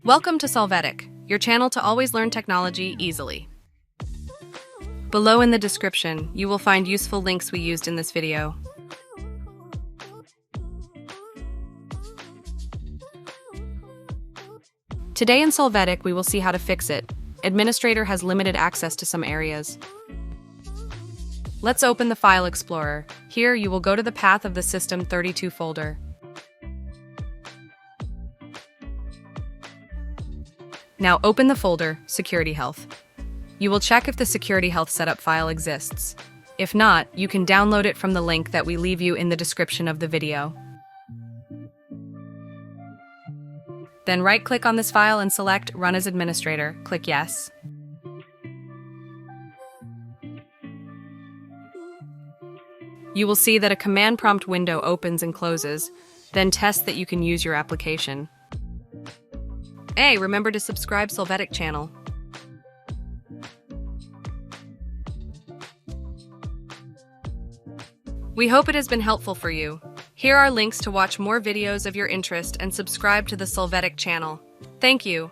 Welcome to Solvetic, your channel to always learn technology easily. Below in the description, you will find useful links we used in this video. Today in Solvetic, we will see how to fix it. Administrator has limited access to some areas. Let's open the File Explorer. Here, you will go to the path of the System 32 folder. Now open the folder, Security Health. You will check if the Security Health setup file exists. If not, you can download it from the link that we leave you in the description of the video. Then right-click on this file and select Run as Administrator. Click Yes. You will see that a command prompt window opens and closes, then test that you can use your application. Hey, remember to subscribe Solvetic channel. We hope it has been helpful for you. Here are links to watch more videos of your interest and subscribe to the Solvetic channel. Thank you.